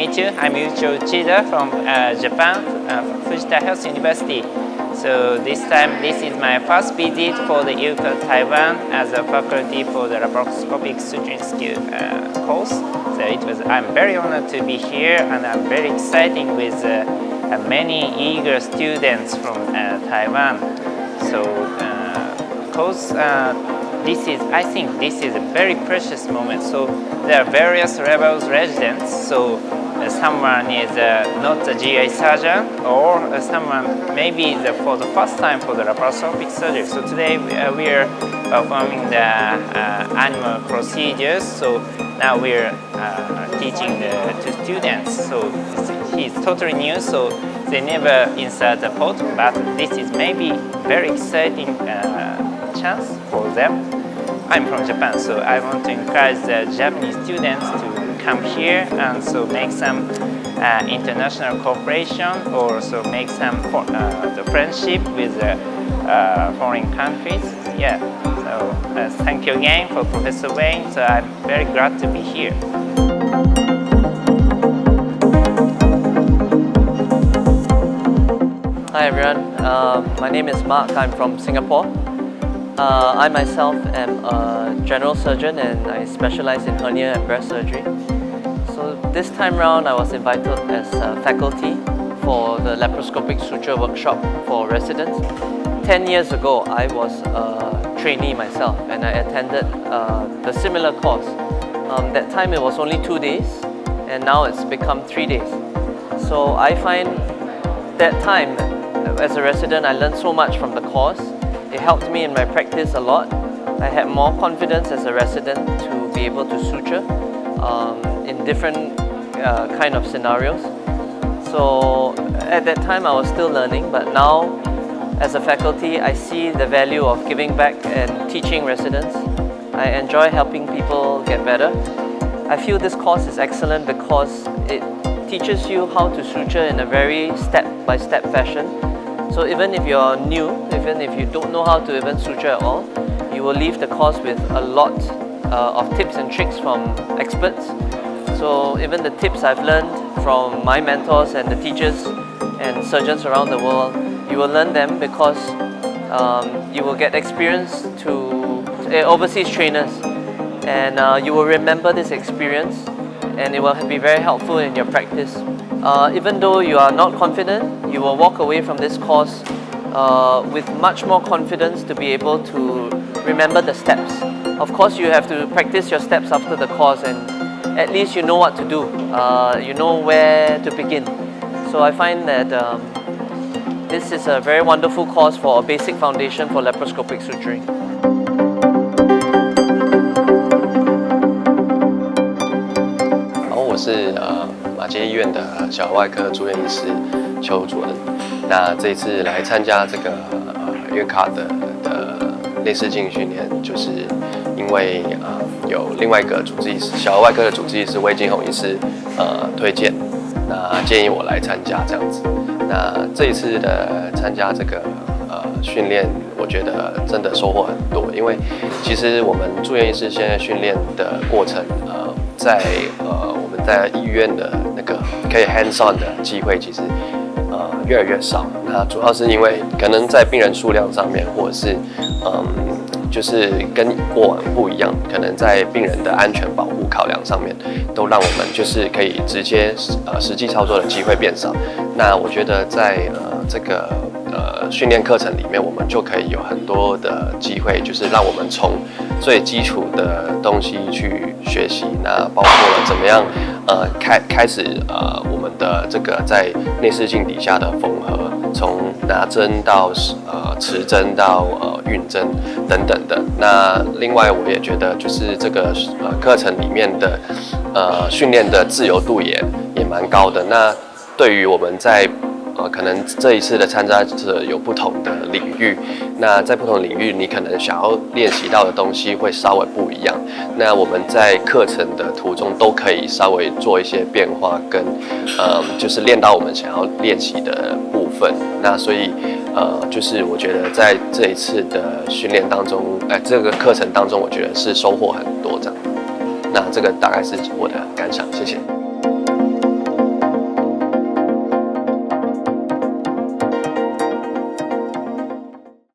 meet you. I'm Yuichiro Uchida from Japan, Fujita Health University. So this is my first visit for the IRCAD-Taiwan as a faculty for the Laparoscopic Suturing skill course. So I'm very honored to be here, and I'm very excited with many eager students from Taiwan. So I think this is a very precious moment. So there are various levels residents. So someone is not a GI surgeon, or someone maybe for the first time for the laparoscopic surgery. So today we are performing the animal procedures. So now we are teaching to students. So he's totally new, so they never insert the pot, but this is maybe very exciting chance for them. I'm from Japan, so I want to encourage the Japanese students to come here and so make some international cooperation, or so make some the friendship with foreign countries. Yeah. So thank you again for Professor Wayne. So I'm very glad to be here. Hi everyone, my name is Mark. I'm from Singapore. I myself am a general surgeon and I specialize in hernia and breast surgery. So this time round I was invited as faculty for the laparoscopic suture workshop for residents. 10 years ago I was a trainee myself and I attended the similar course. That time it was only 2 days and now it's become 3 days. So I find that time as a resident I learned so much from the course. It helped me in my practice a lot. I had more confidence as a resident to be able to suture in different kind of scenarios. So at that time I was still learning, but now as a faculty I see the value of giving back and teaching residents. I enjoy helping people get better. I feel this course is excellent because it teaches you how to suture in a very step-by-step fashion. So even if you're new, even if you don't know how to even suture at all, you will leave the course with a lot of tips and tricks from experts. So even the tips I've learned from my mentors and the teachers and surgeons around the world, you will learn them because you will get experience to overseas trainers, and you will remember this experience and it will be very helpful in your practice. Even though you are not confident, you will walk away from this course with much more confidence to be able to remember the steps. Of course, you have to practice your steps after the course, and at least you know what to do. You know where to begin. So I find that this is a very wonderful course for a basic foundation for laparoscopic suturing. 我是马偕医院的小儿外科住院医师邱主任。那这一次来参加这个IRCAD的内视镜训练，就是因为有另外一个主治医师，小儿外科的主治医师魏金宏医师推荐，那建议我来参加这样子。那这一次的参加这个训练，我觉得真的收获很多，因为其实我们住院医师现在训练的过程，我们在医院的那个可以 hands on 的机会，其实越来越少。那主要是因为可能在病人数量上面，或者是就是跟过往不一样，可能在病人的安全保护考量上面，都让我们就是可以直接实际操作的机会变少。那我觉得在这个训练课程里面，我们就可以有很多的机会，就是让我们从最基础的东西去学习，那包括了怎么样开始我们的这个在内视镜底下的缝合，从拿针到持针到运针等等的。那另外我也觉得就是这个课程里面的训练的自由度也蛮高的。那对于我们在可能这一次的参加者有不同的领域，那在不同的领域，你可能想要练习到的东西会稍微不一样。那我们在课程的途中都可以稍微做一些变化，跟就是练到我们想要练习的部分。那所以就是我觉得在这一次的训练当中，这个课程当中，我觉得是收获很多这样。那这个大概是我的感想，谢谢。